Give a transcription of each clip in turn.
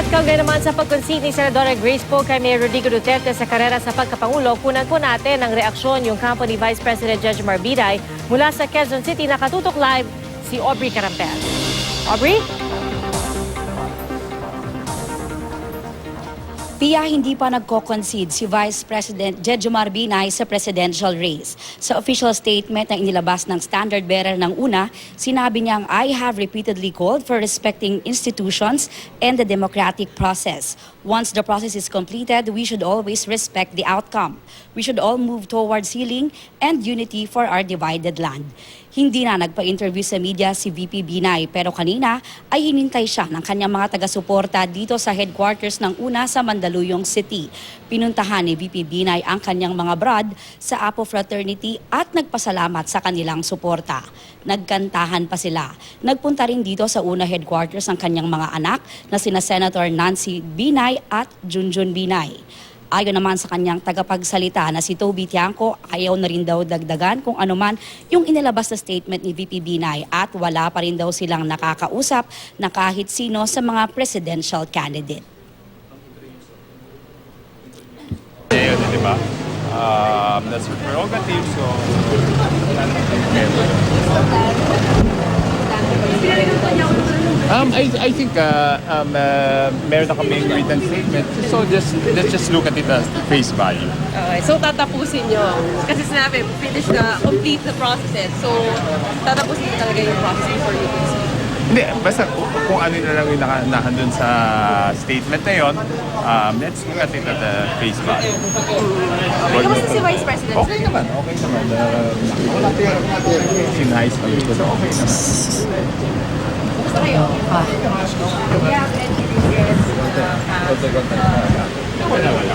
At kaugnay naman sa pagkonsit ni Senadora Grace Poe kay Mayor Rodrigo Duterte sa karera sa pagkapangulo, kunan po natin ang reaksyon yung kampo ni Vice President Jejomar Binay mula sa Quezon City. Nakatutok live si Aubrey Carampel. Aubrey? Pia, hindi pa nagko-concede si Vice President Jejomar Binay sa presidential race. Sa official statement na inilabas ng standard bearer ng una, sinabi niyang, "I have repeatedly called for respecting institutions and the democratic process. Once the process is completed, we should always respect the outcome. We should all move towards healing and unity for our divided land." Hindi na nagpa-interview sa media si VP Binay, pero kanina ay hinintay siya ng kanyang mga taga-suporta dito sa headquarters ng una sa Mandaluyong City. Pinuntahan ni VP Binay ang kanyang mga brad sa Apo Fraternity at nagpasalamat sa kanilang suporta. Nagkantahan pa sila. Nagpunta rin dito sa una headquarters ang kanyang mga anak na sina Senator Nancy Binay at Junjun Binay. Ayon naman sa kanyang tagapagsalita na si Toby Tiangco, ayaw na rin daw dagdagan kung ano man yung inilabas na statement ni VP Binay at wala pa rin daw silang nakakausap na kahit sino sa mga presidential candidate. Diba? That's your prerogative, so I think meron na kaming written statement, so let's just look at it as face value. Okay, so tatapusin nyo. Kasi sinabi, finish na, complete the process. So, tatapusin nyo talaga yung process before you can speak. Hindi, basta kung ano na lang yung nandun sa statement na yun, let's look at it at the face value. Kamusta si Vice President? Okay naman. Wala tayong sinayos kami ko, so okay naman. Kamusta kayo?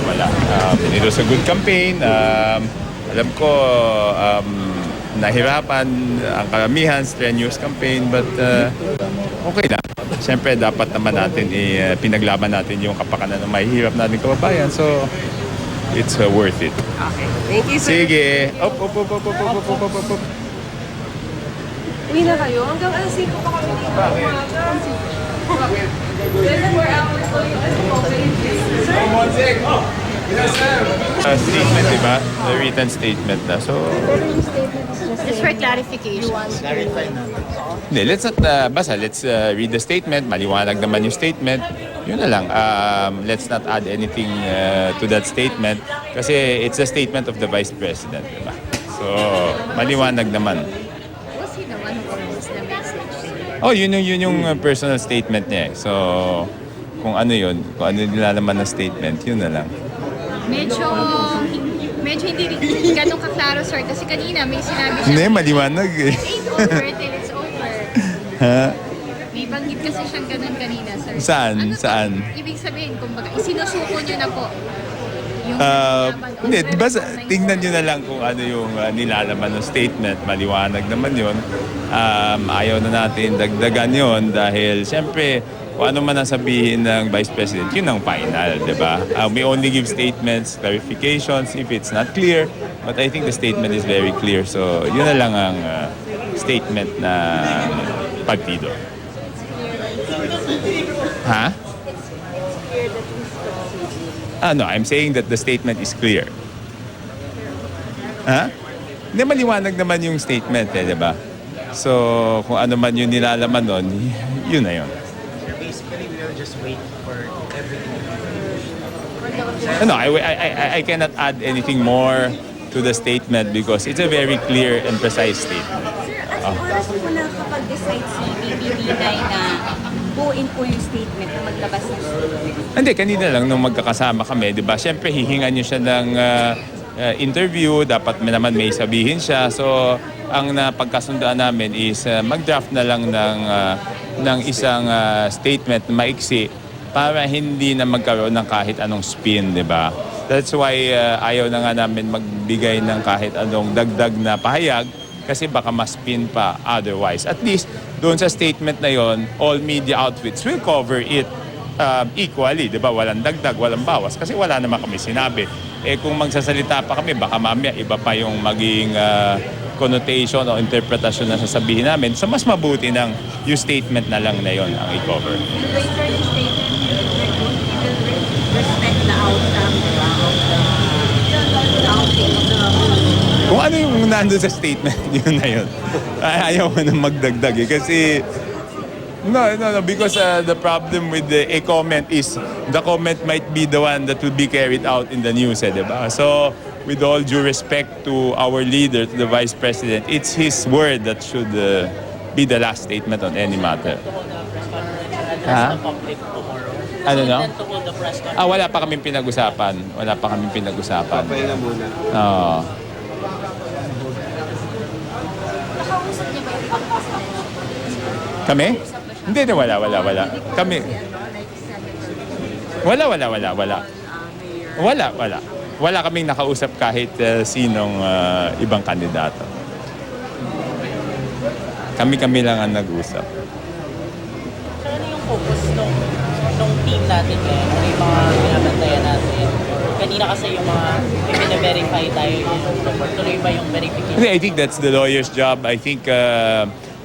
Wala. It was a good campaign. Alam ko, nahirapan ang karamihan, strenuous campaign, but okay lang. Siyempre, dapat naman natin pinaglaban natin yung kapakanan ng mahihirap natin kababayan. So, it's worth it. Okay. Thank you, sir. Sige. Up. Uwi na kayo? Hanggang alas 5 pa kami dito. Bakit? Bakit? 24 hours po yung Statement, diba? The written statement na. So, Just for clarification. hindi, let's not basta. Let's read the statement. Maliwanag naman yung statement. Yun na lang. Let's not add anything to that statement kasi it's a statement of the Vice President, diba? So, maliwanag naman. Was he the one who composed the message? Oh, yun yung personal statement niya. So, kung ano nilalaman ng statement, yun na lang. Medyo hindi ganun kaklaro, sir. Kasi kanina may sinabi siya. Hindi, maliwanag eh. It's over till it's over. Ha? May banggit kasi siyang ganun kanina, sir. Saan? Ano Saan? po, ibig sabihin, kumbaga, isinusuko niyo na po. Yung Hindi, basta tingnan nyo na lang kung ano yung nilalaman ng statement. Maliwanag naman yun. Ayaw na natin dagdagan yun dahil siyempre kung ano man ang sabihin ng Vice President, yun ang final, di ba? We only give statements, clarifications if it's not clear. But I think the statement is very clear. So yun na lang ang statement na partido. Ha? No, I'm saying that the statement is clear. Ha? Hindi, maliwanag naman yung statement, di ba? So, kung ano man yung nilalaman nun, yun na yun. Basically, we'll just wait for everything. No, I cannot add anything more to the statement because it's a very clear and precise statement. Anong oras po nakapag-decide si VP Binay na buuin po yung statement na maglabas ng statement? Hindi, kanina lang nung magkakasama kami, di ba? Siyempre, hihingan niyo siya ng interview, dapat naman may sabihin siya. So, ang napagkasundaan namin is mag-draft na lang ng isang statement na maiksi para hindi na magkaroon ng kahit anong spin, di ba? That's why ayaw na nga namin magbigay ng kahit anong dagdag na pahayag kasi baka ma-spin pa otherwise. At least, doon sa statement na yon, all media outfits will cover it equally, di ba? Walang dagdag, walang bawas kasi wala naman kami sinabi. Kung magsasalita pa kami, baka mamaya iba pa yung maging connotation o interpretasyon na sasabihin namin. So mas mabuti ng yung statement na lang na yon ang i-cover. wait for the statement. nandun sa statement, yun na yun. Ayaw mo na magdagdag eh. Kasi, no, because the problem with a comment is the comment might be the one that will be carried out in the news, diba? So, with all due respect to our leader, to the Vice President, it's his word that should be the last statement on any matter. Ha? Ano no? Wala pa kaming pinag-usapan. Papahinga muna. Oo. Kami? Hindi na wala. Kami. Wala. Wala kaming nakausap kahit sinong ibang kandidato. Kami lang ang nag-usap. So, ano yung focus nung team natin ngayon? Ano yung mga binabantayan natin? Kanina kasi yung mga i-verify tayo yung report. Tuloy ba yung verification? I think that's the lawyer's job. I think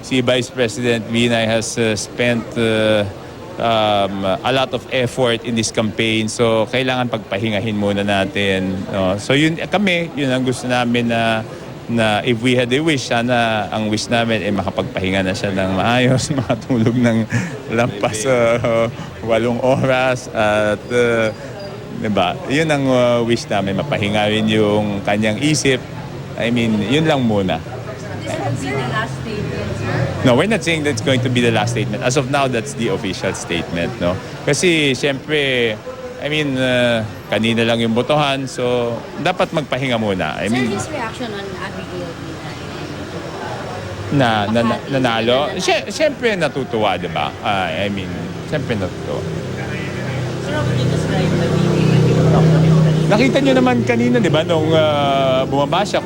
si Vice President Binay has spent a lot of effort in this campaign. So, kailangan pagpahingahin muna natin. No? So, yun ang gusto namin na if we had a wish, sana ang wish namin ay makapagpahinga na siya ng maayos, makatulog ng lampas 8 oras at diba? Yun ang wish namin, mapahinga rin yung kanyang isip. I mean, yun lang muna. No, we're not saying that's going to be the last statement. As of now, that's the official statement, no? Kasi siyempre, I mean, kanina lang yung botohan, so dapat magpahinga muna. I mean, his reaction on Abigail nanalo. Siyempre natutuwa, di ba? I mean, siyempre natutuwa. Pero would you describe the meeting when you talk to him? Nakita nyo naman kanina, di ba, nung bumaba siya,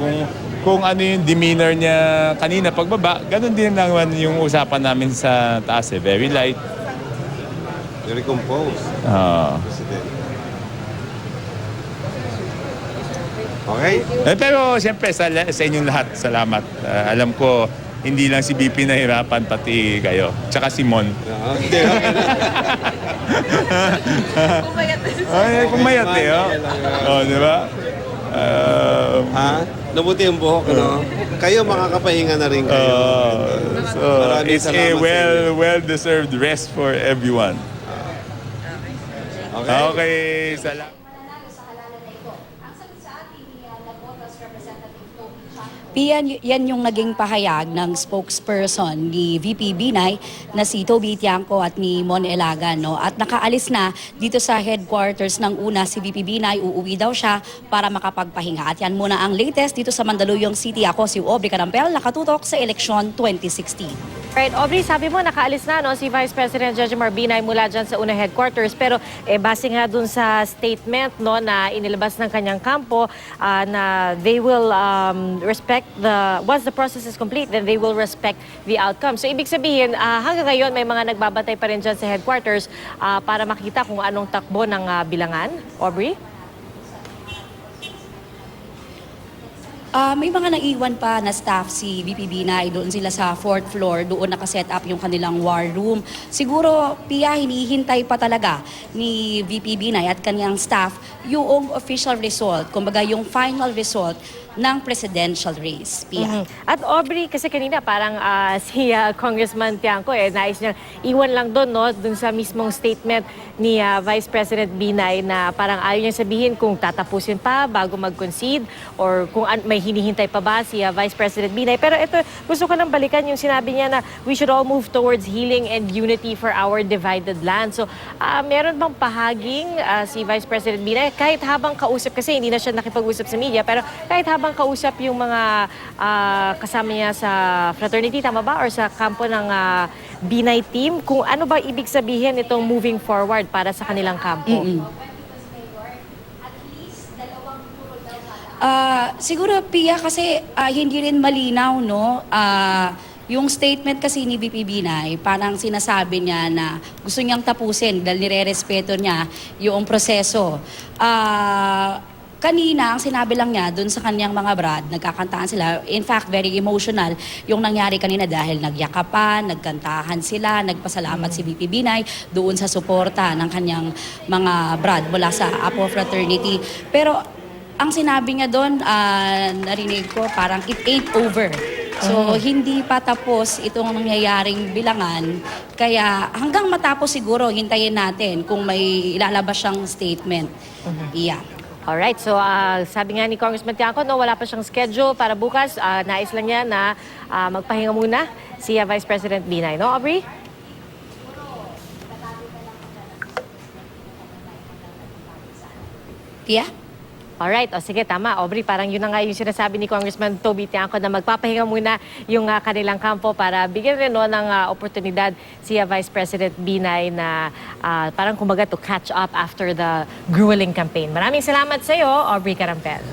kung ano yung demeanor niya kanina pagbaba, ganun din naman yung usapan namin sa taas, eh. Very light. Very composed. President. Okay? Pero siyempre sa inyong lahat, salamat. Alam ko, hindi lang si BP nahirapan, pati kayo. Tsaka si Mon. Hindi. Pumayat na siya. Ay, pumayat eh, oh. Oh, di ba? Ha? Nabuti ang buhok, no? Kayo makakapahinga na rin kayo. So, Maraming it's a salamat sa inyo. well-deserved rest for everyone. Okay? Okay, salamat. Yan yung naging pahayag ng spokesperson ni VP Binay na si Toby Tiangco at ni Mon Elagan. No? At nakaalis na dito sa headquarters ng una si VP Binay. Uuwi daw siya para makapagpahinga. At yan muna ang latest dito sa Mandaluyong City. Ako si Aubrey Carampel, nakatutok sa eleksyon 2016. Right, Aubrey, sabi mo nakaalis na no, si Vice President Jejomar Binay mula dyan sa unang headquarters. Pero base nga dun sa statement no, na inilabas ng kanyang kampo na they will respect once the process is complete, then they will respect the outcome. So ibig sabihin, hanggang ngayon may mga nagbabantay pa rin dyan sa headquarters para makita kung anong takbo ng bilangan. Aubrey? May mga naiwan pa na staff si VP Binay. Doon sila sa 4th floor. Doon nakaset up yung kanilang war room. Siguro, Pia, hinihintay pa talaga ni VP Binay at kanyang staff yung official result. Kumbaga, yung final result ng presidential race. Pia. At Aubrey, kasi kanina parang si Congressman Tiangco, nais niya iwan lang doon, no, doon sa mismong statement ni Vice President Binay na parang ayaw niya sabihin kung tatapusin pa bago mag-concede or kung may hinihintay pa ba si Vice President Binay. Pero ito, gusto ko nang balikan yung sinabi niya na we should all move towards healing and unity for our divided land. So, meron bang pahaging si Vice President Binay kahit habang kausap, kasi hindi na siya nakipag-usap sa media, pero kahit habang kausap yung mga kasama niya sa fraternity, tama ba? Or sa kampo ng Binay team, kung ano ba ibig sabihin itong moving forward para sa kanilang kampo? Siguro, Pia, kasi hindi rin malinaw, no? Yung statement kasi ni VP Binay, parang sinasabi niya na gusto niyang tapusin dahil nire-respeto niya yung proseso. Kanina, ang sinabi lang niya dun sa kanyang mga brad, nagkakantaan sila. In fact, very emotional yung nangyari kanina dahil nagyakapan, nagkantahan sila, nagpasalamat si VP Binay doon sa suporta ng kanyang mga brad mula sa Apo Fraternity. Pero Ang sinabi niya doon, narinig ko, parang it ain't over. So, hindi pa tapos itong nangyayaring bilangan. Kaya hanggang matapos siguro, hintayin natin kung may ilalabas siyang statement. Yeah. Alright, so sabi nga ni Congressman Tiangco, no, wala pa siyang schedule para bukas. Nais lang niya na magpahinga muna si Vice President Binay. No, Aubrey? Yeah? Alright, o sige, tama. Aubrey, parang yun na nga yung sinasabi ni Congressman Toby Tiangco na magpapahinga muna yung kanilang kampo para bigyan rin no, ng oportunidad si Vice President Binay na parang kumbaga to catch up after the grueling campaign. Maraming salamat sa iyo, Aubrey Carampel.